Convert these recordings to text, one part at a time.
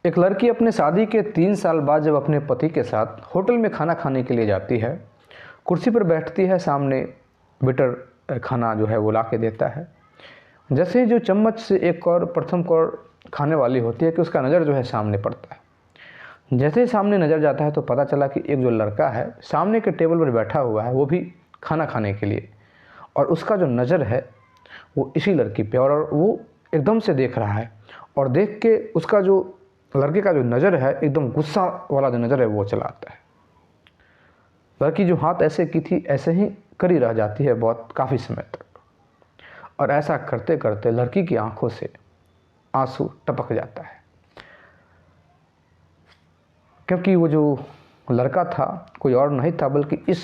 एक लड़की अपने शादी के 3 साल बाद जब अपने पति के साथ होटल में खाना खाने के लिए जाती है, कुर्सी पर बैठती है, सामने वेटर खाना जो है वो ला के देता है। जैसे ही जो चम्मच से एक और प्रथम कौर खाने वाली होती है कि उसका नज़र जो है सामने पड़ता है। जैसे ही सामने नज़र जाता है तो पता चला कि एक जो लड़का है सामने के टेबल पर बैठा हुआ है, वो भी खाना खाने के लिए, और उसका जो नज़र है वो इसी लड़की पे, और वो एकदम से देख रहा है, और देख के उसका जो लड़के का जो नज़र है एकदम गुस्सा वाला जो नज़र है वो चला आता है। लड़की जो हाथ ऐसे की थी ऐसे ही करी रह जाती है बहुत काफ़ी समय तक, और ऐसा करते करते लड़की की आंखों से आंसू टपक जाता है, क्योंकि वो जो लड़का था कोई और नहीं था बल्कि इस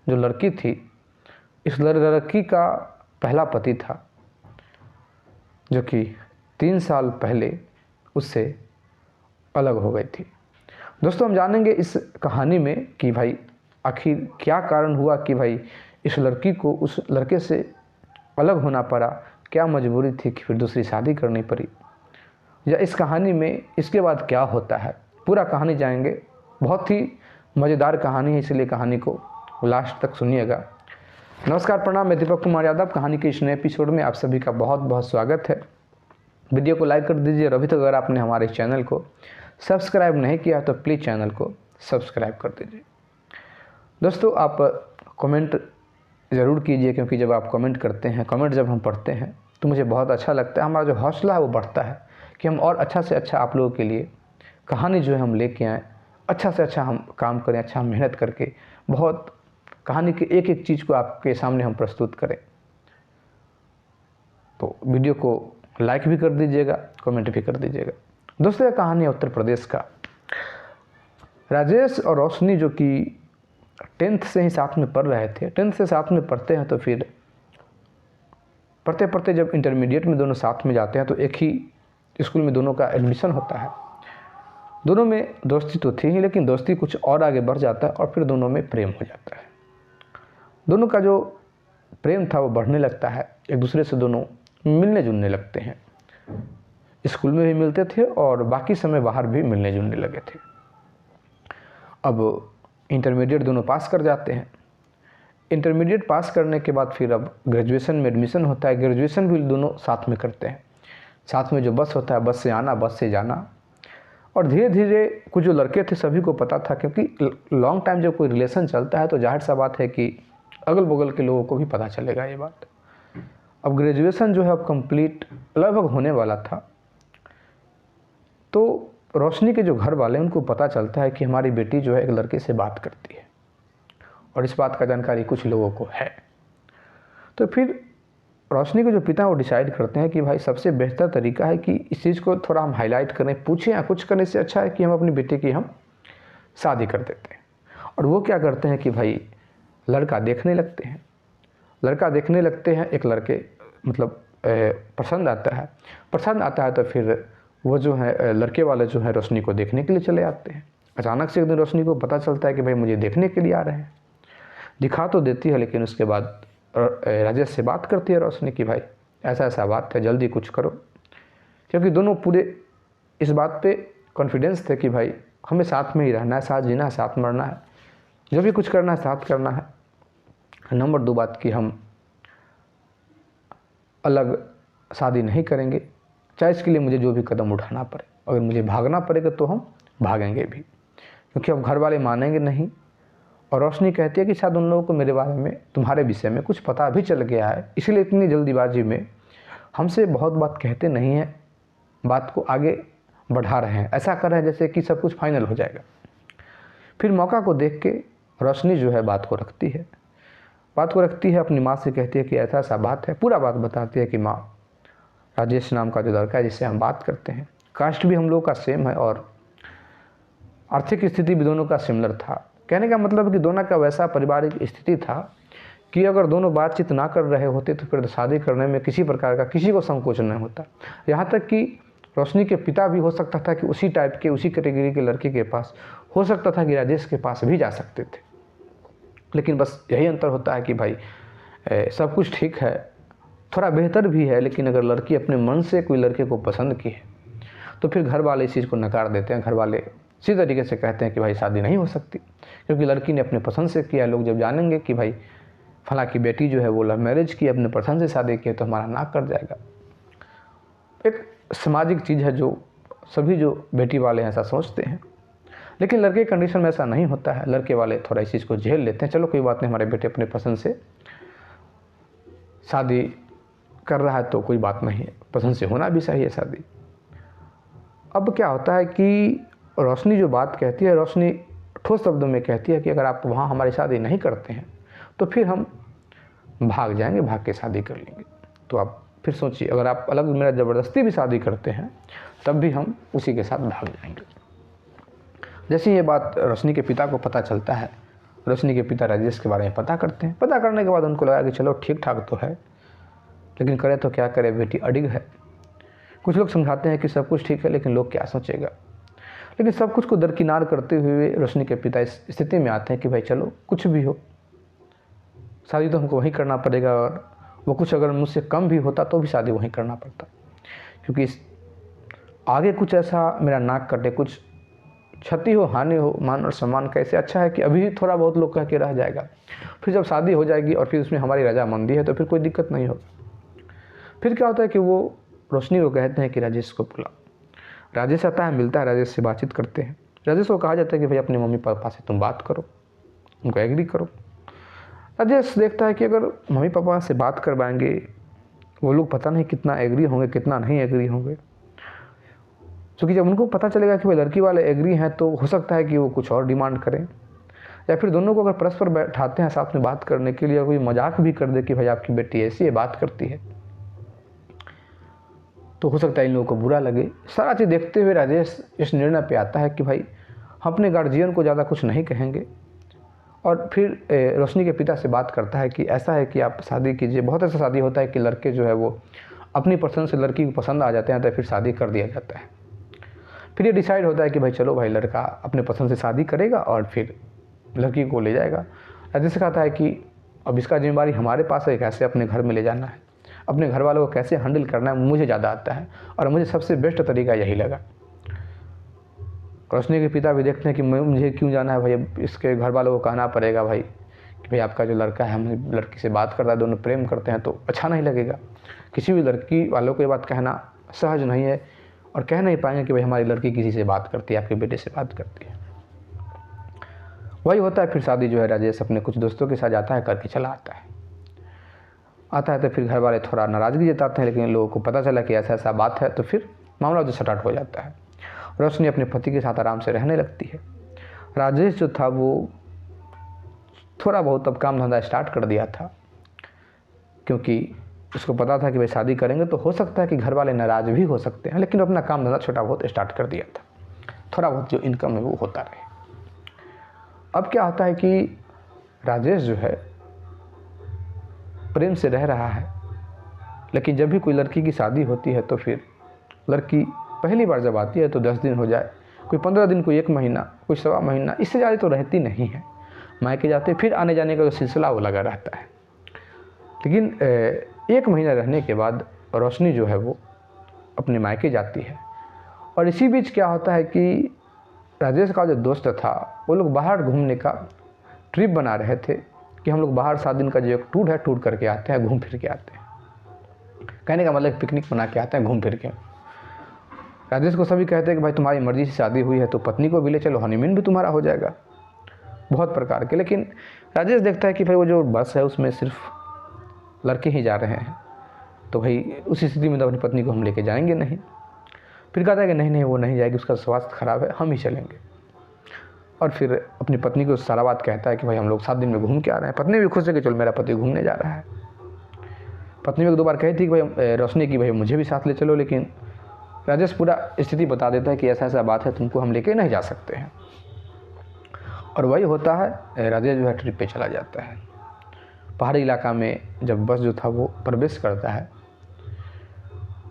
जो लड़की थी, इस लड़की का पहला पति था, जो कि 3 साल पहले उससे अलग हो गई थी। दोस्तों, हम जानेंगे इस कहानी में कि भाई आखिर क्या कारण हुआ कि भाई इस लड़की को उस लड़के से अलग होना पड़ा, क्या मजबूरी थी कि फिर दूसरी शादी करनी पड़ी, या इस कहानी में इसके बाद क्या होता है, पूरा कहानी जानेंगे। बहुत ही मज़ेदार कहानी है, इसलिए कहानी को लास्ट तक सुनिएगा। नमस्कार, प्रणाम, मैं दीपक कुमार यादव। कहानी के इस नए एपिसोड में आप सभी का बहुत बहुत स्वागत है। वीडियो को लाइक कर दीजिए, और अभी तक अगर आपने हमारे चैनल को सब्सक्राइब नहीं किया तो प्लीज़ चैनल को सब्सक्राइब कर दीजिए। दोस्तों, आप कमेंट ज़रूर कीजिए, क्योंकि जब आप कमेंट करते हैं, कमेंट जब हम पढ़ते हैं तो मुझे बहुत अच्छा लगता है। हमारा जो हौसला है वो बढ़ता है कि हम और अच्छा से अच्छा आप लोगों के लिए कहानी जो है हम लेके आएँ, अच्छा से अच्छा हम काम करें, अच्छा हम मेहनत करके बहुत कहानी के एक एक चीज़ को आपके सामने हम प्रस्तुत करें। तो वीडियो को लाइक भी कर दीजिएगा, कमेंट भी कर दीजिएगा। दोस्तों, यह कहानी है उत्तर प्रदेश का। राजेश और रोशनी जो कि 10th से ही साथ में पढ़ रहे थे, 10th से साथ में पढ़ते हैं, तो फिर पढ़ते पढ़ते जब इंटरमीडिएट में दोनों साथ में जाते हैं तो एक ही स्कूल में दोनों का एडमिशन होता है। दोनों में दोस्ती तो थी ही, लेकिन दोस्ती कुछ और आगे बढ़ जाता है और फिर दोनों में प्रेम हो जाता है। दोनों का जो प्रेम था वो बढ़ने लगता है, एक दूसरे से दोनों मिलने जुलने लगते हैं। स्कूल में भी मिलते थे और बाकी समय बाहर भी मिलने जुलने लगे थे। अब इंटरमीडिएट दोनों पास कर जाते हैं। इंटरमीडिएट पास करने के बाद फिर अब ग्रेजुएशन में एडमिशन होता है। ग्रेजुएशन भी दोनों साथ में करते हैं। साथ में जो बस होता है, बस से आना, बस से जाना। और धीरे धीरे कुछ जो लड़के थे सभी को पता था, क्योंकि लॉन्ग टाइम जब कोई रिलेशन चलता है तो जाहिर सा बात है कि अगल बगल के लोगों को भी पता चलेगा ये बात। अब ग्रेजुएशन जो है अब कंप्लीट लगभग होने वाला था, तो रोशनी के जो घर वाले उनको पता चलता है कि हमारी बेटी जो है एक लड़के से बात करती है, और इस बात का जानकारी कुछ लोगों को है। तो फिर रोशनी के जो पिता वो डिसाइड करते हैं कि भाई सबसे बेहतर तरीका है कि इस चीज़ को थोड़ा हम हाईलाइट करें, पूछें, या कुछ करने से अच्छा है कि हम अपनी बेटी की हम शादी कर देते हैं। और वो क्या करते हैं कि भाई लड़का देखने लगते हैं। लड़का देखने लगते हैं, एक लड़के मतलब पसंद आता है। पसंद आता है तो फिर वो जो है लड़के वाले जो है रोशनी को देखने के लिए चले आते हैं। अचानक से एक दिन रोशनी को पता चलता है कि भाई मुझे देखने के लिए आ रहे हैं। दिखा तो देती है, लेकिन उसके बाद राजेश से बात करती है रोशनी की भाई ऐसा ऐसा बात है, जल्दी कुछ करो। क्योंकि दोनों पूरे इस बात पे कॉन्फिडेंस थे कि भाई हमें साथ में ही रहना है, साथ जीना है, साथ मरना है, जो भी कुछ करना है साथ करना है। नंबर 2 बात कि हम अलग शादी नहीं करेंगे, चाहे इसके लिए मुझे जो भी कदम उठाना पड़े, अगर मुझे भागना पड़ेगा तो हम भागेंगे भी, क्योंकि अब घर वाले मानेंगे नहीं। और रोशनी कहती है कि शायद उन लोगों को मेरे बारे में, तुम्हारे विषय में कुछ पता भी चल गया है, इसलिए इतनी जल्दीबाजी में हमसे बहुत बात कहते नहीं हैं, बात को आगे बढ़ा रहे हैं, ऐसा कर रहे हैं जैसे कि सब कुछ फाइनल हो जाएगा। फिर मौका को देख के रोशनी जो है बात को रखती है, अपनी माँ से कहती है कि ऐसा ऐसा बात है, पूरा बात बताती है कि माँ, राजेश नाम का जो लड़का है जिससे हम बात करते हैं, कास्ट भी हम लोग का सेम है और आर्थिक स्थिति भी दोनों का सिमिलर था। कहने का मतलब है कि दोनों का वैसा पारिवारिक स्थिति था कि अगर दोनों बातचीत ना कर रहे होते तो फिर शादी करने में किसी प्रकार का किसी को संकोच नहीं होता। यहाँ तक कि रोशनी के पिता भी हो सकता था कि उसी टाइप के, उसी कैटेगरी के लड़के के पास, हो सकता था कि राजेश के पास भी जा सकते थे। लेकिन बस यही अंतर होता है कि भाई सब कुछ ठीक है, थोड़ा बेहतर भी है, लेकिन अगर लड़की अपने मन से कोई लड़के को पसंद की है तो फिर घर वाले इस चीज़ को नकार देते हैं। घर वाले इसी तरीके से कहते हैं कि भाई शादी नहीं हो सकती, क्योंकि लड़की ने अपने पसंद से किया। लोग जब जानेंगे कि भाई फला की बेटी जो है वो लव मैरिज की, अपने पसंद से शादी की, तो हमारा नाक कट जाएगा। एक सामाजिक चीज़ है जो सभी जो बेटी वाले हैं ऐसा सोचते हैं, लेकिन लड़के के कंडीशन में ऐसा नहीं होता है। लड़के वाले थोड़ा इस चीज़ को झेल लेते हैं, चलो कोई बात नहीं, हमारे बेटे अपने पसंद से शादी कर रहा है तो कोई बात नहीं है, पसंद से होना भी चाहिए शादी। अब क्या होता है कि रोशनी जो बात कहती है, रोशनी ठोस शब्दों में कहती है कि अगर आप वहाँ हमारी शादी नहीं करते हैं तो फिर हम भाग जाएंगे, भाग के शादी कर लेंगे। तो आप फिर सोचिए, अगर आप अलग मेरा ज़बरदस्ती भी शादी करते हैं तब भी हम उसी के साथ भाग जाएंगे। जैसे ये बात रोशनी के पिता को पता चलता है, रोशनी के पिता राजेश के बारे में पता करते हैं। पता करने के बाद उनको लगा कि चलो ठीक ठाक तो है, लेकिन करे तो क्या करे, बेटी अडिग है। कुछ लोग समझाते हैं कि सब कुछ ठीक है, लेकिन लोग क्या सोचेगा। लेकिन सब कुछ को दरकिनार करते हुए रोशनी के पिता इस स्थिति में आते हैं कि भाई चलो कुछ भी हो, शादी तो हमको वहीं करना पड़ेगा, और वो कुछ अगर मुझसे कम भी होता तो भी शादी वहीं करना पड़ता, क्योंकि आगे कुछ ऐसा मेरा नाक कटे, कुछ क्षति हो, हानि हो, मान और सम्मान कैसे अच्छा है कि अभी थोड़ा बहुत लोग कह के रह जाएगा, फिर जब शादी हो जाएगी और फिर उसमें हमारी रजामंदी है तो फिर कोई दिक्कत नहीं हो। फिर क्या होता है कि वो रोशनी को कहते हैं कि राजेश को बुला। राजेश आता है, मिलता है, राजेश से बातचीत करते हैं। राजेश को कहा जाता है कि भाई अपने मम्मी पापा से तुम बात करो, उनको एग्री करो। राजेश देखता है कि अगर मम्मी पापा से बात करवाएंगे, वो लोग पता नहीं कितना एग्री होंगे, कितना नहीं एग्री होंगे, क्योंकि जब उनको पता चलेगा कि भाई लड़की वाले एग्री हैं तो हो सकता है कि वो कुछ और डिमांड करें, या फिर दोनों को अगर परस्पर बैठाते हैं साथ में बात करने के लिए, कोई मजाक भी कर दे कि भाई आपकी बेटी ऐसी है, बात करती है, तो हो सकता है इन लोगों को बुरा लगे। सारा चीज़ देखते हुए राजेश इस निर्णय पे आता है कि भाई हम अपने गार्जियन को ज़्यादा कुछ नहीं कहेंगे, और फिर रोशनी के पिता से बात करता है कि ऐसा है कि आप शादी कीजिए। बहुत ऐसा शादी होता है कि लड़के जो है वो अपनी पसंद से लड़की को पसंद आ जाते हैं तो फिर शादी कर दिया जाता है। फिर ये डिसाइड होता है कि भाई चलो भाई लड़का अपने पसंद से शादी करेगा और फिर लड़की को ले जाएगा। राजेश कहता है कि अब इसका जिम्मेदारी हमारे पास है, कैसे अपने घर में ले जाना है, अपने घर वालों को कैसे हैंडल करना है, मुझे ज़्यादा आता है और मुझे सबसे बेस्ट तरीका यही लगा। रोशनी के पिता भी देखते हैं कि मुझे क्यों जाना है भाई, इसके घर वालों को कहना पड़ेगा भाई कि भाई आपका जो लड़का है हम लड़की से बात करता है, दोनों प्रेम करते हैं, तो अच्छा नहीं लगेगा। किसी भी लड़की वालों को ये बात कहना सहज नहीं है, और कह नहीं पाएंगे कि भाई हमारी लड़की किसी से बात करती है, आपके बेटे से बात करती है। वही होता है। फिर शादी जो है राजेश अपने कुछ दोस्तों के साथ जाता है, करके चला आता है तो फिर घर वाले थोड़ा नाराज़गी जताते हैं, लेकिन लोगों को पता चला कि ऐसा ऐसा बात है, तो फिर मामला जो स्टार्ट हो जाता है। रोशनी अपने पति के साथ आराम से रहने लगती है। राजेश जो था वो थोड़ा बहुत अब काम धंधा स्टार्ट कर दिया था, क्योंकि उसको पता था कि भाई शादी करेंगे तो हो सकता है कि घर वाले नाराज़ भी हो सकते हैं, लेकिन अपना काम धंधा छोटा बहुत स्टार्ट कर दिया था, थोड़ा बहुत जो इनकम है वो होता रहे। अब क्या होता है कि राजेश जो है प्रेम से रह रहा है, लेकिन जब भी कोई लड़की की शादी होती है तो फिर लड़की पहली बार जब आती है तो 10 दिन हो जाए, कोई 15 दिन, कोई 1 महीना, कोई 1.25 महीना, इससे ज़्यादा तो रहती नहीं है। मायके जाते फिर आने जाने का जो सिलसिला वो लगा रहता है। लेकिन 1 महीना रहने के बाद रोशनी जो है वो अपने मायके जाती है, और इसी बीच क्या होता है कि राजेश का जो दोस्त था वो लोग बाहर घूमने का ट्रिप बना रहे थे कि हम लोग बाहर 7 दिन का जो एक टूर है, टूर करके आते हैं, घूम फिर के आते हैं। कहने का मतलब पिकनिक बना के आते हैं, घूम फिर के। राजेश को सभी कहते हैं कि भाई तुम्हारी मर्जी से शादी हुई है तो पत्नी को भी ले चलो, हनीमून भी तुम्हारा हो जाएगा, बहुत प्रकार के। लेकिन राजेश देखता है कि भाई वो जो बस है उसमें सिर्फ लड़के ही जा रहे हैं, तो भाई उसी स्थिति में तो अपनी पत्नी को हम लेके जाएंगे नहीं। फिर कहता है कि नहीं वो नहीं जाएगी, उसका स्वास्थ्य खराब है, हम ही चलेंगे। और फिर अपनी पत्नी को सारा बात कहता है कि भाई हम लोग 7 दिन में घूम के आ रहे हैं। पत्नी भी खुश है कि चलो मेरा पति घूमने जा रहा है। पत्नी भी 2 बार कही थी कि भाई रोशनी की भाई मुझे भी साथ ले चलो, लेकिन राजेश पूरा स्थिति बता देता है कि ऐसा ऐसा बात है, तुमको हम लेके नहीं जा सकते हैं। और वही होता है, राजेश जो है ट्रिप पे चला जाता है। पहाड़ी इलाका में जब बस जो था वो प्रवेश करता है,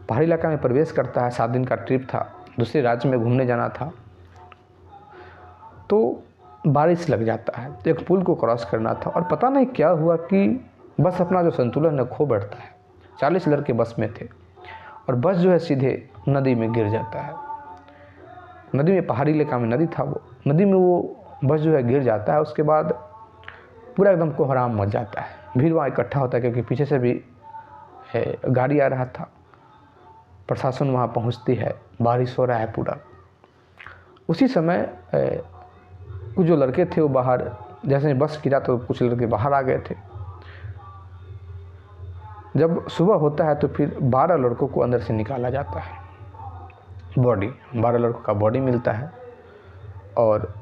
पहाड़ी इलाका में प्रवेश करता है, 7 दिन का ट्रिप था, दूसरे राज्य में घूमने जाना था, तो बारिश लग जाता है, एक पुल को क्रॉस करना था, और पता नहीं क्या हुआ कि बस अपना जो संतुलन है खो बैठता है। 40 लड़के बस में थे और बस जो है सीधे नदी में गिर जाता है। नदी में, पहाड़ी इलाका में नदी था, वो नदी में वो बस जो है गिर जाता है। उसके बाद पूरा एकदम कोहराम मच जाता है, भीड़ वहाँ इकट्ठा होता है क्योंकि पीछे से भी गाड़ी आ रहा था। प्रशासन वहाँ पहुँचती है, बारिश हो रहा है पूरा। उसी समय कुछ जो लड़के थे वो बाहर, जैसे बस गिरा तो कुछ लड़के बाहर आ गए थे। जब सुबह होता है तो फिर 12 लड़कों को अंदर से निकाला जाता है, बॉडी, 12 लड़कों का बॉडी मिलता है। और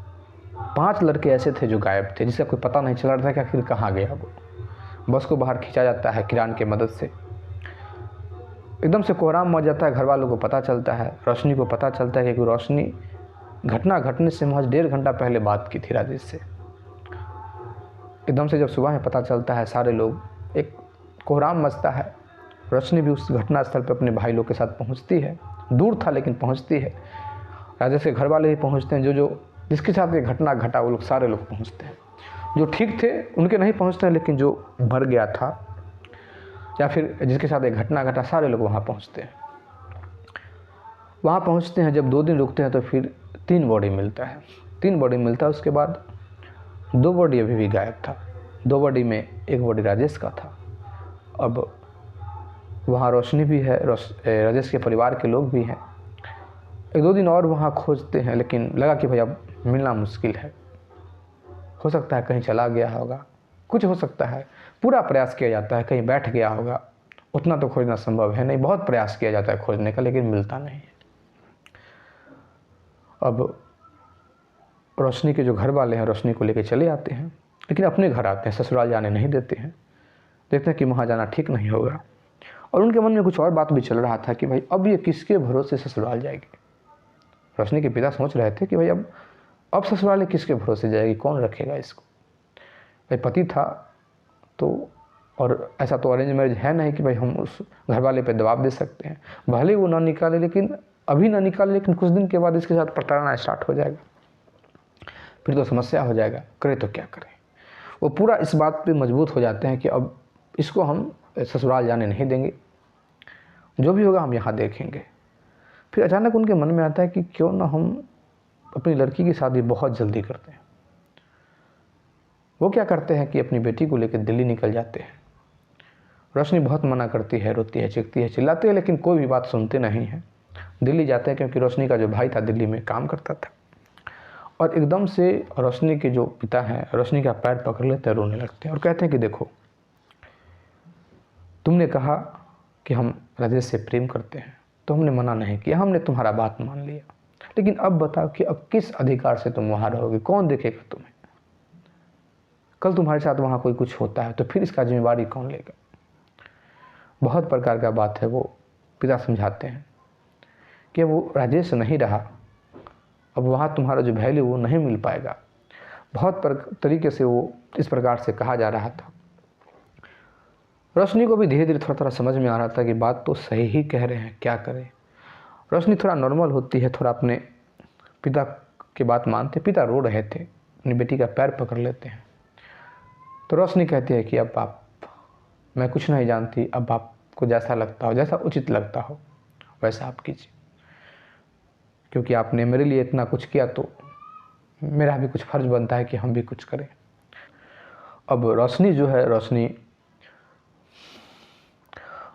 5 लड़के ऐसे थे जो गायब थे, जिसका कोई पता नहीं चल रहा था कि आखिर कहाँ गया वो। बस को बाहर खींचा जाता है किरान की मदद से। एकदम से कोहराम मच जाता है, घर वालों को पता चलता है, रोशनी को पता चलता है कि रोशनी घटना घटने से महज 1.5 घंटा पहले बात की थी राजेश से। एकदम से जब सुबह में पता चलता है, सारे लोग, एक कोहराम मचता है। रोशनी भी उस घटना स्थल पर अपने भाई लोग के साथ पहुंचती है, दूर था लेकिन पहुंचती है। राजेश के घर वाले भी पहुंचते हैं, जो जिसके साथ ये घटना घटा वो लोग, सारे लोग पहुंचते हैं। जो ठीक थे उनके नहीं पहुंचते हैं, लेकिन जो मर गया था या फिर जिसके साथ एक घटना घटा, सारे लोग वहाँ पहुँचते हैं। वहाँ पहुँचते हैं, जब 2 दिन रुकते हैं तो फिर 3 बॉडी मिलता है। 3 बॉडी मिलता है। उसके बाद 2 बॉडी अभी भी गायब था। 2 बॉडी में एक बॉडी राजेश का था। अब वहाँ रोशनी भी है, राजेश के परिवार के लोग भी हैं। 1-2 दिन और वहाँ खोजते हैं, लेकिन लगा कि भाई अब मिलना मुश्किल है। हो सकता है कहीं चला गया होगा, कुछ हो सकता है। पूरा प्रयास किया जाता है, कहीं बैठ गया होगा, उतना तो खोजना संभव है नहीं। बहुत प्रयास किया जाता है खोजने का, लेकिन मिलता नहीं है। अब रोशनी के जो घर वाले हैं रोशनी को लेकर चले आते हैं, लेकिन अपने घर आते हैं, ससुराल जाने नहीं देते हैं। देखते हैं कि वहाँ जाना ठीक नहीं होगा। और उनके मन में कुछ और बात भी चल रहा था कि भाई अब ये किसके भरोसे ससुराल जाएगी। रोशनी के पिता सोच रहे थे कि भाई अब ससुराल किसके भरोसे जाएगी, कौन रखेगा इसको। भाई पति था तो, और ऐसा तो अरेंज मैरिज है नहीं कि भाई हम उस घर वाले पे दबाव दे सकते हैं। भले वो ना निकाले, लेकिन अभी ना निकाले, लेकिन कुछ दिन के बाद इसके साथ प्रताड़ना स्टार्ट हो जाएगा, फिर तो समस्या हो जाएगा, करे तो क्या करें। वो पूरा इस बात पे मजबूत हो जाते हैं कि अब इसको हम ससुराल जाने नहीं देंगे, जो भी होगा हम यहाँ देखेंगे। फिर अचानक उनके मन में आता है कि क्यों ना हम अपनी लड़की की शादी बहुत जल्दी करते हैं। वो क्या करते हैं कि अपनी बेटी को लेकर दिल्ली निकल जाते हैं। रोशनी बहुत मना करती है, रोती है, चीखती है, चिल्लाती है, लेकिन कोई भी बात सुनते नहीं हैं। दिल्ली जाते हैं क्योंकि रोशनी का जो भाई था दिल्ली में काम करता था। और एकदम से रोशनी के जो पिता हैं रोशनी का पैर पकड़ लेते हैं, रोने लगते हैं और कहते हैं कि देखो, तुमने कहा कि हम राजेश से प्रेम करते हैं, तो हमने मना नहीं किया, हमने तुम्हारा बात मान लिया, लेकिन अब बताओ कि अब किस अधिकार से तुम वहाँ रहोगे, कौन देखेगा तुम्हें। कल तुम्हारे साथ वहाँ कोई कुछ होता है तो फिर इसका जिम्मेवारी कौन लेगा। बहुत प्रकार का बात है। वो पिता समझाते हैं कि वो राजेश नहीं रहा, अब वहाँ तुम्हारा जो वैल्यू वो नहीं मिल पाएगा। बहुत तरीके से वो इस प्रकार से कहा जा रहा था। रोशनी को भी धीरे धीरे थोड़ा थोड़ा समझ में आ रहा था कि बात तो सही ही कह रहे हैं, क्या करें। रोशनी थोड़ा नॉर्मल होती है, थोड़ा अपने पिता की बात मानते। पिता रो रहे थे, अपनी बेटी का पैर पकड़ लेते हैं। तो रोशनी कहती है कि अब आप, मैं कुछ नहीं जानती, अब आपको जैसा लगता हो, जैसा उचित लगता हो वैसा आप कीजिए, क्योंकि आपने मेरे लिए इतना कुछ किया तो मेरा भी कुछ फर्ज बनता है कि हम भी कुछ करें। अब रोशनी जो है,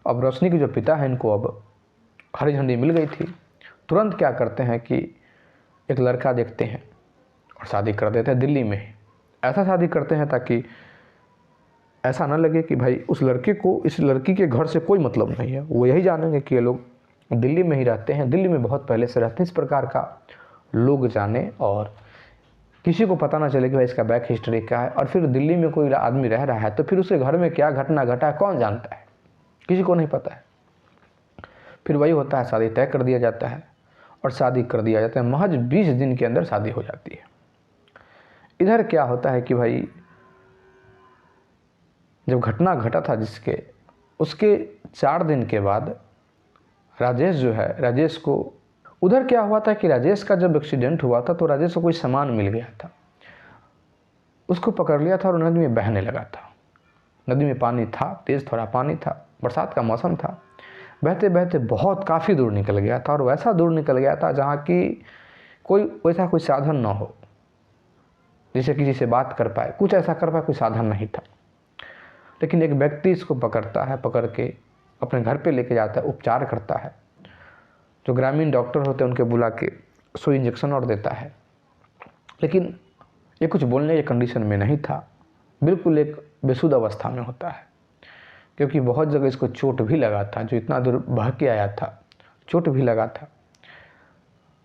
अब रोशनी के जो पिता हैं इनको अब हरी झंडी मिल गई थी। तुरंत क्या करते हैं कि एक लड़का देखते हैं और शादी कर देते हैं दिल्ली में। ऐसा शादी करते हैं ताकि ऐसा ना लगे कि भाई उस लड़के को इस लड़की के घर से कोई मतलब नहीं है। वो यही जानेंगे कि ये लोग दिल्ली में ही रहते हैं, दिल्ली में बहुत पहले से रहते हैं। इस प्रकार का लोग जाने और किसी को पता ना चले कि भाई इसका बैक हिस्ट्री क्या है। और फिर दिल्ली में कोई आदमी रह रहा है तो फिर उसके घर में क्या घटना घटा है कौन जानता है, किसी को नहीं पता है। फिर वही होता है, शादी तय कर दिया जाता है और शादी कर दिया जाता है। महज 20 दिन के अंदर शादी हो जाती है। इधर क्या होता है कि भाई जब घटना घटा था उसके 4 दिन के बाद राजेश जो है, राजेश को उधर क्या हुआ था कि राजेश का जब एक्सीडेंट हुआ था तो राजेश को कोई सामान मिल गया था, उसको पकड़ लिया था और नदी में बहने लगा था। नदी में पानी था, तेज़ थोड़ा पानी था, बरसात का मौसम था। बहते बहते बहुत काफ़ी दूर निकल गया था और वैसा दूर निकल गया था जहाँ की कोई वैसा कोई साधन ना हो जिससे किसी से बात कर पाए, कुछ ऐसा कर पाए, कोई साधन नहीं था। लेकिन एक व्यक्ति इसको पकड़ता है, पकड़ के अपने घर पे लेके जाता है, उपचार करता है। जो ग्रामीण डॉक्टर होते हैं उनके बुला के सुई इंजेक्शन और देता है। लेकिन ये कुछ बोलने की कंडीशन में नहीं था, बिल्कुल एक बेसुध अवस्था में होता है, क्योंकि बहुत जगह इसको चोट भी लगा था। जो इतना दूर बह के आया था, चोट भी लगा था।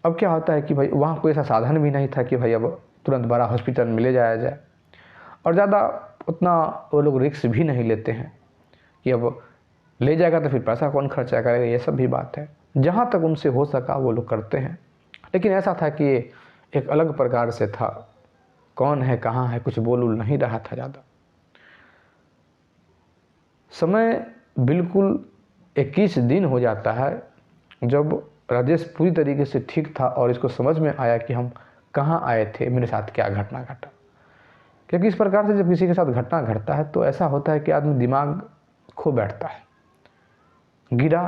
अब क्या होता है कि भाई वहाँ कोई ऐसा साधन भी नहीं था कि भाई अब तुरंत बड़ा हॉस्पिटल में ले जाया जाए, और ज़्यादा उतना वो लोग रिस्क भी नहीं लेते हैं कि अब ले जाएगा तो फिर पैसा कौन खर्चा करेगा, ये सब भी बात है। जहाँ तक उनसे हो सका वो लोग करते हैं। लेकिन ऐसा था कि ये एक अलग प्रकार से था, कौन है कहाँ है कुछ बोल नहीं रहा था ज़्यादा। समय बिल्कुल 21 दिन हो जाता है जब राजेश पूरी तरीके से ठीक था और इसको समझ में आया कि हम कहाँ आए थे, मेरे साथ क्या घटना घटा। क्योंकि इस प्रकार से जब किसी के साथ घटना घटता है तो ऐसा होता है कि आदमी दिमाग खो बैठता है। गिरा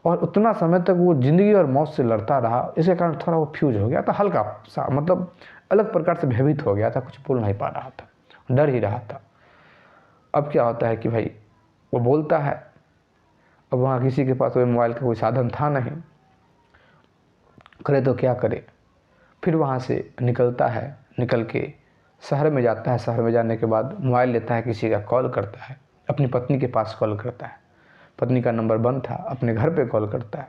और उतना समय तक वो ज़िंदगी और मौत से लड़ता रहा, इसके कारण थोड़ा वो फ्यूज हो गया था, हल्का सा, मतलब अलग प्रकार से भयभीत हो गया था, कुछ बोल नहीं पा रहा था, डर ही रहा था। अब क्या होता है कि भाई वो बोलता है, अब वहाँ किसी के पास वो मोबाइल का कोई साधन था नहीं, करे तो क्या करे। फिर वहाँ से निकलता है, निकल के शहर में जाता है। शहर में जाने के बाद मोबाइल लेता है, किसी का कॉल करता है, अपनी पत्नी के पास कॉल करता है। पत्नी का नंबर बंद था, अपने घर पे कॉल करता है।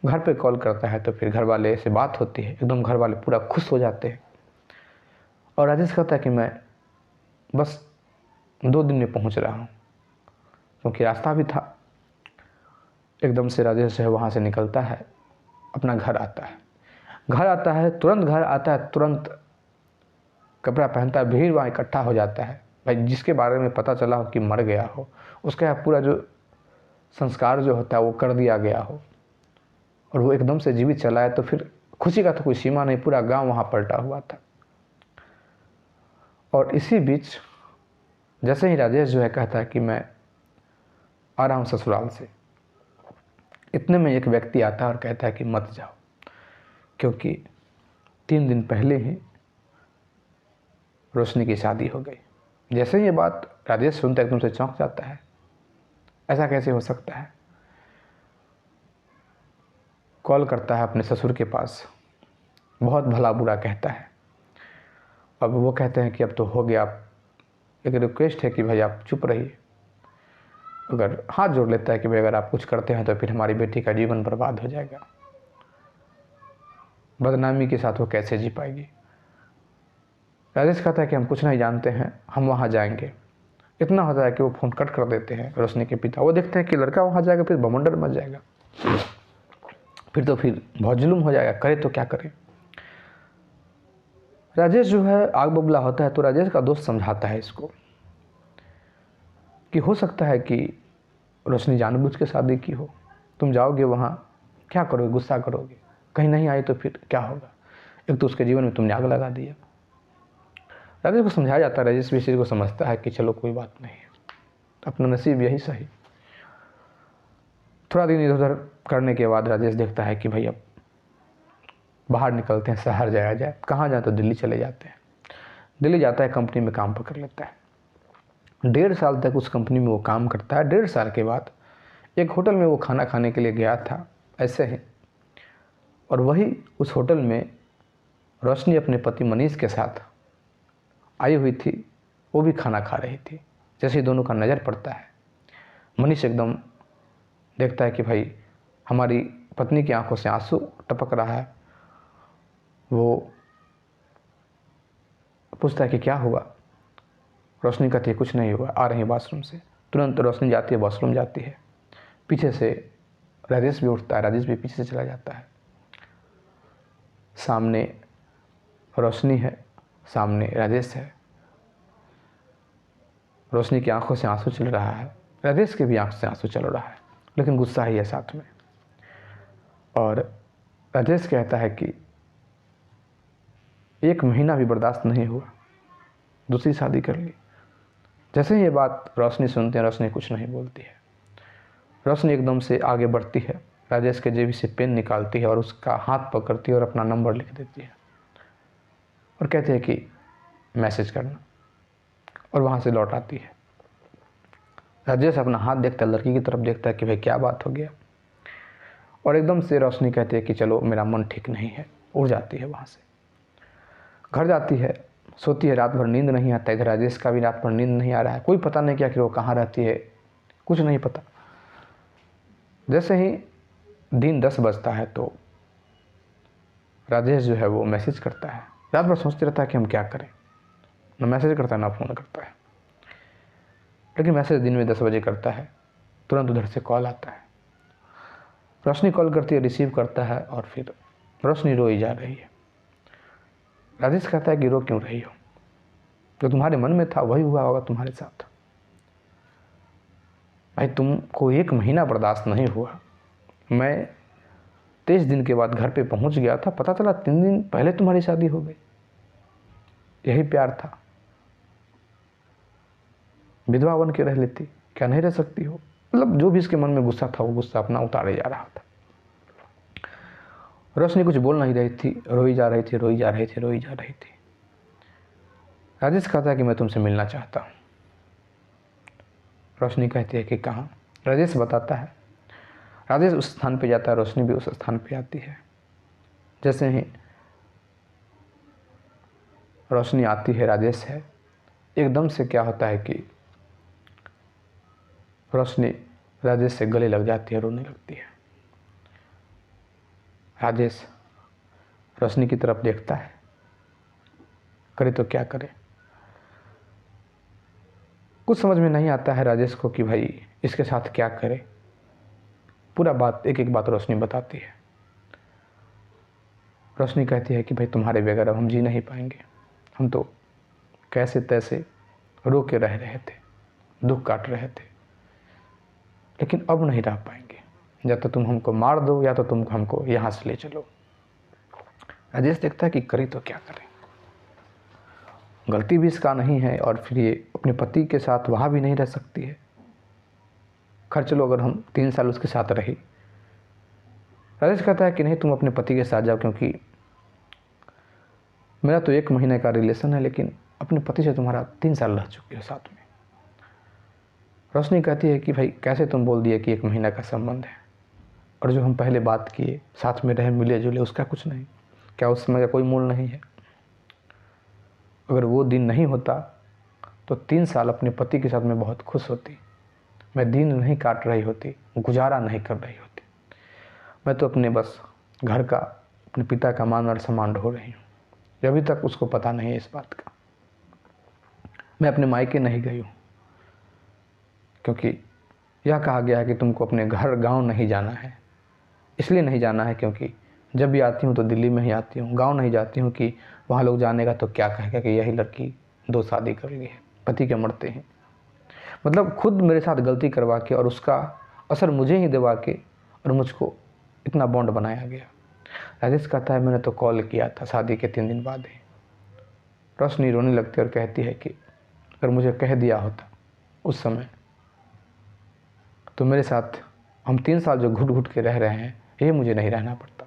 घर पे कॉल करता है तो फिर घर वाले से बात होती है, एकदम घर वाले पूरा खुश हो जाते हैं। और राजेश कहता है कि मैं बस 2 दिन में पहुंच रहा हूं, क्योंकि रास्ता भी था। एकदम से राजेश है वहाँ से निकलता है, अपना घर आता है। घर आता है, तुरंत घर आता है, तुरंत कपड़ा पहनता है। भीड़ वहाँ इकट्ठा हो जाता है। भाई जिसके बारे में पता चला हो कि मर गया हो, उसका पूरा जो संस्कार जो होता है वो कर दिया गया हो, और वो एकदम से जीवित चला है, तो फिर खुशी का तो कोई सीमा नहीं। पूरा गांव वहाँ पलटा हुआ था। और इसी बीच जैसे ही राजेश जो है कहता है कि मैं आ रहा हूँ ससुराल से, इतने में एक व्यक्ति आता है और कहता है कि मत जाओ, क्योंकि 3 दिन पहले ही रोशनी की शादी हो गई। जैसे ही ये बात राजेश सुनता है एकदम से चौंक जाता है, ऐसा कैसे हो सकता है। कॉल करता है अपने ससुर के पास, बहुत भला बुरा कहता है। अब वो कहते हैं कि अब तो हो गया, एक रिक्वेस्ट है कि भाई आप चुप रहिए। अगर हाथ जोड़ लेता है कि भाई अगर आप कुछ करते हैं तो फिर हमारी बेटी का जीवन बर्बाद हो जाएगा, बदनामी के साथ वो कैसे जी पाएगी। राजेश कहता है कि हम कुछ नहीं जानते हैं, हम वहाँ जाएंगे। इतना होता है कि वो फ़ोन कट कर देते हैं रोशनी के पिता। वो देखते हैं कि लड़का वहाँ जाएगा फिर बमंडर मच जाएगा, फिर तो फिर बहुत जुल्म हो जाएगा, करे तो क्या करे। राजेश जो है आग बबूला होता है, तो राजेश का दोस्त समझाता है इसको कि हो सकता है कि रोशनी जानबूझ के शादी की हो, तुम जाओगे वहाँ क्या करोगे, गुस्सा करोगे, कहीं नहीं आई तो फिर क्या होगा। एक तो उसके जीवन में तुमने आग लगा दिया। राजेश को समझाया जाता है, राजेश भी इस चीज़ को समझता है कि चलो कोई बात नहीं है, अपना नसीब यही सही। थोड़ा दिन इधर उधर करने के बाद राजेश देखता है कि भाई अब बाहर निकलते हैं, शहर जाया जाए। कहाँ जाए तो दिल्ली चले जाते हैं। दिल्ली जाता है, कंपनी में काम पकड़ लेता है। 1.5 साल तक उस कंपनी में वो काम करता है। 1.5 साल के बाद एक होटल में वो खाना खाने के लिए गया था ऐसे ही, और वही उस होटल में रोशनी अपने पति मनीष के साथ आई हुई थी। वो भी खाना खा रही थी। जैसे ही दोनों का नज़र पड़ता है, मनीष एकदम देखता है कि भाई हमारी पत्नी की आंखों से आंसू टपक रहा है। वो पूछता है कि क्या हुआ। रोशनी कहती है कुछ नहीं हुआ, आ रही है बाथरूम से। तुरंत रोशनी जाती है, बाथरूम जाती है। पीछे से राजेश भी उठता है, राजेश भी पीछे से चला जाता है। सामने रोशनी है, सामने राजेश है। रोशनी की आंखों से आंसू चल रहा है, राजेश के भी आंख से आंसू चल रहा है, लेकिन गुस्सा ही है साथ में। और राजेश कहता है कि 1 महीना भी बर्दाश्त नहीं हुआ, दूसरी शादी कर ली। जैसे ही ये बात रोशनी सुनते हैं, रोशनी कुछ नहीं बोलती है। रोशनी एकदम से आगे बढ़ती है, राजेश के जेबी से पेन निकालती है और उसका हाथ पकड़ती है और अपना नंबर लिख देती है और कहती है कि मैसेज करना, और वहाँ से लौट आती है। राजेश अपना हाथ देखता है, लड़की की तरफ देखता है कि भाई क्या बात हो गया, और एकदम से रोशनी कहती है कि चलो मेरा मन ठीक नहीं है, उड़ जाती है वहाँ से। घर जाती है, सोती है, रात भर नींद नहीं आता, इधर राजेश का भी रात भर नींद नहीं आ रहा है। कोई पता नहीं क्या कि वो कहाँ रहती है, कुछ नहीं पता। जैसे ही दिन 10 बजता है तो राजेश जो है वो मैसेज करता है। रात भर सोचते रहता है कि हम क्या करें, ना मैसेज करता है ना फ़ोन करता है, लेकिन मैसेज दिन में 10 बजे करता है। तुरंत उधर से कॉल आता है, रोशनी कॉल करती है, रिसीव करता है और फिर रोशनी रोई जा रही है। राजेश कहता है कि रो क्यों रही हो, जो तुम्हारे मन में था वही हुआ होगा तुम्हारे साथ। भाई तुमको 1 महीना बर्दाश्त नहीं हुआ, मैं 23 दिन के बाद घर पे पहुंच गया था, पता चला 3 दिन पहले तुम्हारी शादी हो गई। यही प्यार था, विधवा बन के रह लेती, क्या नहीं रह सकती हो। मतलब जो भी इसके मन में गुस्सा था वो गुस्सा अपना उतारे जा रहा था। रोशनी कुछ बोल नहीं रही थी, रोई जा रही थी, रोई जा रही थी, रोई जा रही थी। राजेश कहता है कि मैं तुमसे मिलना चाहता हूँ। रोशनी कहती है कि कहाँ। राजेश बताता है। राजेश उस स्थान पे जाता है, रोशनी भी उस स्थान पे आती है। जैसे ही रोशनी आती है, राजेश है, एकदम से क्या होता है कि रोशनी राजेश से गले लग जाती है, रोने लगती है। राजेश रोशनी की तरफ देखता है, करे तो क्या करे। कुछ समझ में नहीं आता है राजेश को कि भाई इसके साथ क्या करे। पूरा बात एक एक बात रोशनी बताती है। रोशनी कहती है कि भाई तुम्हारे बगैर अब हम जी नहीं पाएंगे, हम तो कैसे तैसे रो के रह रहे थे, दुख काट रहे थे, लेकिन अब नहीं रह पाएंगे। या तो तुम हमको मार दो या तो तुम हमको यहाँ से ले चलो। राजेश देखता है कि करे तो क्या करे, गलती भी इसका नहीं है और फिर ये अपने पति के साथ वहाँ भी नहीं रह सकती है। खैर चलो, अगर हम 3 साल उसके साथ रही। राजेश कहता है कि नहीं, तुम अपने पति के साथ जाओ, क्योंकि मेरा तो 1 महीने का रिलेशन है, लेकिन अपने पति से तुम्हारा 3 साल रह चुके हो साथ में। रोशनी कहती है कि भाई कैसे तुम बोल दिए कि 1 महीना का संबंध है, और जो हम पहले बात किए, साथ में रहे, मिले जुले, उसका कुछ नहीं, क्या उस समय का कोई मूल नहीं है। अगर वो दिन नहीं होता तो 3 साल अपने पति के साथ मैं बहुत खुश होती, मैं दिन नहीं काट रही होती, गुजारा नहीं कर रही होती। मैं तो अपने बस घर का, अपने पिता का मान और सम्मान ढो रही हूँ। अभी तक उसको पता नहीं है इस बात का। मैं अपने मायके नहीं गई हूँ, क्योंकि यह कहा गया है कि तुमको अपने घर गांव नहीं जाना है। इसलिए नहीं जाना है क्योंकि जब भी आती हूँ तो दिल्ली में ही आती हूँ, गांव नहीं जाती हूँ कि वहाँ लोग जानेगा तो क्या कहेगा कि यही लड़की 2 शादी कर ली है, पति के मरते हैं। मतलब खुद मेरे साथ गलती करवा के और उसका असर मुझे ही दिवा के और मुझको इतना बॉन्ड बनाया गया। राजेश कहता है मैंने तो कॉल किया था शादी के 3 दिन बाद ही। रोशनी रोने लगती है और कहती है कि अगर मुझे कह दिया होता उस समय तो मेरे साथ हम 3 साल जो घुट घुट के रह रहे हैं, ये मुझे नहीं रहना पड़ता।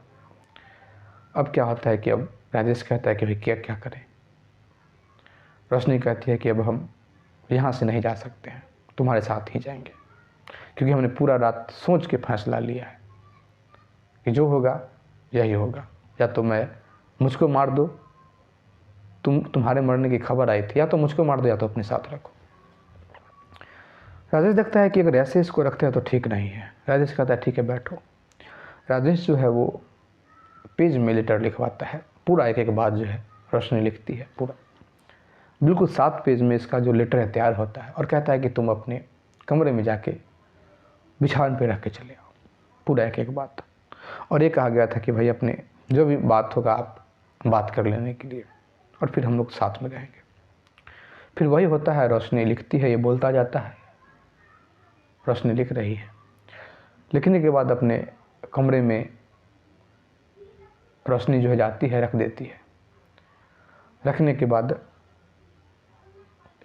अब क्या होता है कि अब राजेश कहता है कि भाई क्या क्या करें। रोशनी कहती है कि अब हम यहाँ से नहीं जा सकते हैं, तुम्हारे साथ ही जाएंगे, क्योंकि हमने पूरा रात सोच के फैसला लिया है कि जो होगा यही होगा। या तो मुझको मार दो, तुम्हारे मरने की खबर आई थी, या तो मुझको मार दो या तो अपने साथ रखो। राजेश देखता है कि अगर ऐसे इसको रखते हैं तो ठीक नहीं है। राजेश कहता है ठीक है बैठो। राजेश जो है वो पेज में लेटर लिखवाता है, पूरा एक एक बात जो है रोशनी लिखती है, पूरा बिल्कुल 7 पेज में इसका जो लेटर है तैयार होता है, और कहता है कि तुम अपने कमरे में जाके बिछावन पे रख के चले आओ, पूरा एक एक बात। और ये कहा गया था कि भाई अपने जो भी बात होगा आप बात कर लेने के लिए, और फिर हम लोग साथ में रहेंगे। फिर वही होता है, रोशनी लिखती है, ये बोलता जाता है, रोशनी लिख रही है। लिखने के बाद अपने कमरे में रोशनी जो है जाती है, रख देती है। रखने के बाद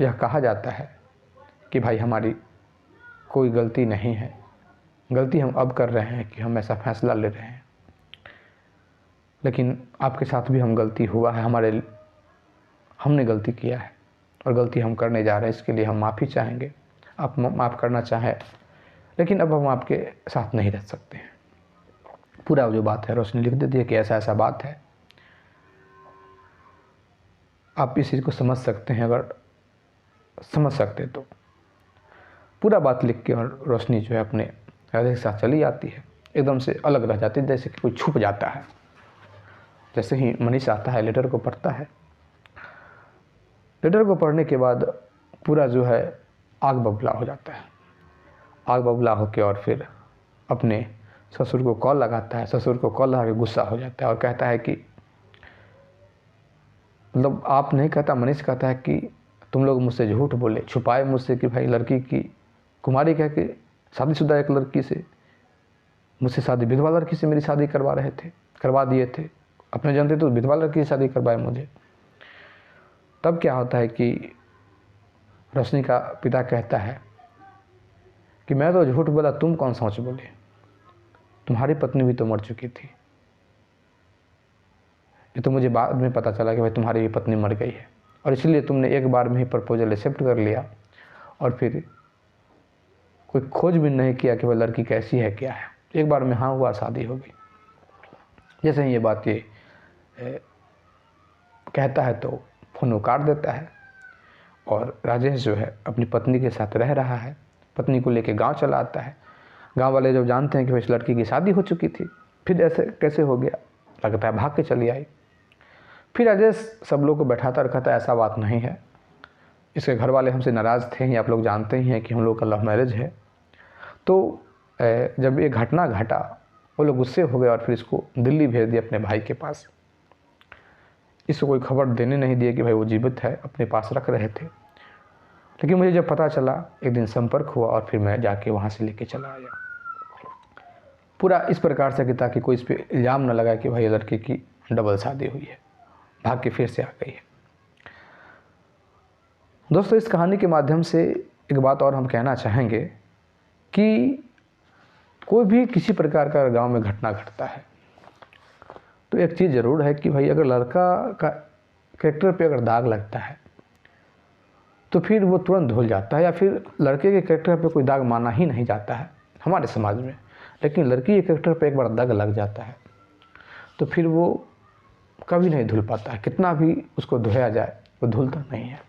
यह कहा जाता है कि भाई हमारी कोई गलती नहीं है, गलती हम अब कर रहे हैं कि हम ऐसा फैसला ले रहे हैं, लेकिन आपके साथ भी हम गलती हुआ है, हमने गलती किया है और गलती हम करने जा रहे हैं। इसके लिए हम माफ़ी चाहेंगे। आप माफ़ करना चाहें, लेकिन अब हम आपके साथ नहीं रह सकते हैं। पूरा जो बात है रोशनी लिख देती है कि ऐसा ऐसा बात है। आप इस चीज़ को समझ सकते हैं, अगर समझ सकते तो पूरा बात लिख के, और रोशनी जो है अपने राधे के साथ चली जाती है। एकदम से अलग रह जाती है, जैसे कि कोई छुप जाता है। जैसे ही मनीष आता है, लेटर को पढ़ता है। लेटर को पढ़ने के बाद पूरा जो है आग बबूला हो जाता है। आग बबूला होकर और फिर अपने ससुर को कॉल लगाता है। ससुर को कॉल लगा के गुस्सा हो जाता है और कहता है कि, मतलब आप नहीं कहता, मनीष कहता है कि तुम लोग मुझसे झूठ बोले, छुपाए मुझसे कि भाई लड़की की कुमारी कह के शादीशुदा एक लड़की से मुझसे शादी, विधवा लड़की से मेरी शादी करवा दिए थे। अपने जानते तो विधवा लड़की से शादी करवाए मुझे। तब क्या होता है कि रोशनी का पिता कहता है कि मैं तो झूठ बोला, तुम कौन सच बोले, तुम्हारी पत्नी भी तो मर चुकी थी। ये तो मुझे बाद में पता चला कि भाई तुम्हारी भी पत्नी मर गई है, और इसलिए तुमने एक बार में ही प्रपोजल एक्सेप्ट कर लिया और फिर कोई खोज भी नहीं किया कि वह लड़की कैसी है क्या है। एक बार में हाँ हुआ, शादी हो गई। जैसे ही ये बात ये कहता है तो फ़ोन काट देता है, और राजेश जो है अपनी पत्नी के साथ रह रहा है। पत्नी को लेके गांव चला आता है। गांव वाले जब जानते हैं कि इस लड़की की शादी हो चुकी थी, फिर ऐसे कैसे हो गया, लगता है भाग के चली आई। फिर राजेश सब लोग को बैठाता और कहता है ऐसा बात नहीं है, इसके घर वाले हमसे नाराज़ थे, ये आप लोग जानते ही हैं कि हम लोग का लव मैरिज है। तो जब ये घटना घटा, वो लोग गुस्से हो गए और फिर इसको दिल्ली भेज दिया अपने भाई के पास। इसको कोई खबर देने नहीं दिए कि भाई वो जीवित है, अपने पास रख रहे थे। लेकिन मुझे जब पता चला, एक दिन संपर्क हुआ और फिर मैं जाके वहाँ से लेके चला आया। पूरा इस प्रकार से कि ताकि कोई इस पर इल्ज़ाम न लगा कि भाई लड़के की डबल शादी हुई है, भाग के फिर से आ गई है। दोस्तों, इस कहानी के माध्यम से एक बात और हम कहना चाहेंगे कि कोई भी किसी प्रकार का गांव में घटना घटता है तो एक चीज़ ज़रूर है कि भाई अगर लड़का का कैरेक्टर पे अगर दाग लगता है तो फिर वो तुरंत धुल जाता है, या फिर लड़के के कैरेक्टर पे कोई दाग माना ही नहीं जाता है हमारे समाज में। लेकिन लड़की के कैरेक्टर पे एक बार दाग लग जाता है तो फिर वो कभी नहीं धुल पाता है, कितना भी उसको धोया जाए वो धुलता नहीं है।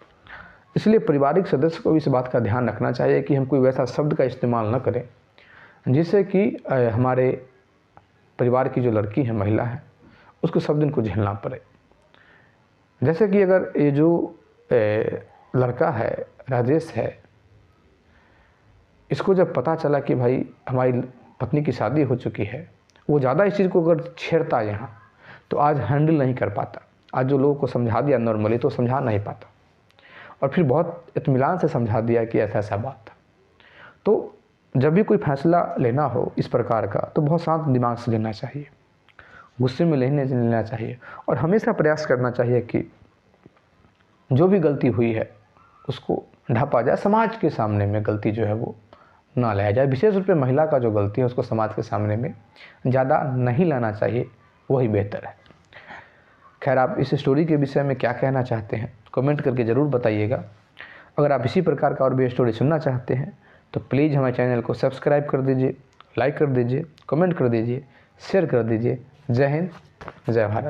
इसलिए पारिवारिक सदस्य को इस बात का ध्यान रखना चाहिए कि हम कोई वैसा शब्द का इस्तेमाल न करें जिससे कि हमारे परिवार की जो लड़की है, महिला है, उसको सब दिन को झेलना पड़े। जैसे कि अगर ये जो लड़का है, राजेश है, इसको जब पता चला कि भाई हमारी पत्नी की शादी हो चुकी है, वो ज़्यादा इस चीज़ को अगर छेड़ता यहाँ तो आज हैंडल नहीं कर पाता। आज जो लोगों को समझा दिया नॉर्मली तो समझा नहीं पाता, और फिर बहुत इत्मीनान से समझा दिया कि ऐसा ऐसा बात था। तो जब भी कोई फैसला लेना हो इस प्रकार का तो बहुत शांत दिमाग से लेना चाहिए, गुस्से में लेना चाहिए, और हमेशा प्रयास करना चाहिए कि जो भी गलती हुई है उसको ढांपा जाए, समाज के सामने में गलती जो है वो ना लाया जाए। विशेष रूप से महिला का जो गलती है उसको समाज के सामने में ज़्यादा नहीं लाना चाहिए, वही बेहतर है। खैर, आप इस स्टोरी के विषय में क्या कहना चाहते हैं कमेंट करके ज़रूर बताइएगा। अगर आप इसी प्रकार का और भी स्टोरी सुनना चाहते हैं तो प्लीज़ हमारे चैनल को सब्सक्राइब कर दीजिए, लाइक कर दीजिए, कमेंट कर दीजिए, शेयर कर दीजिए। जय हिंद, जय भारत।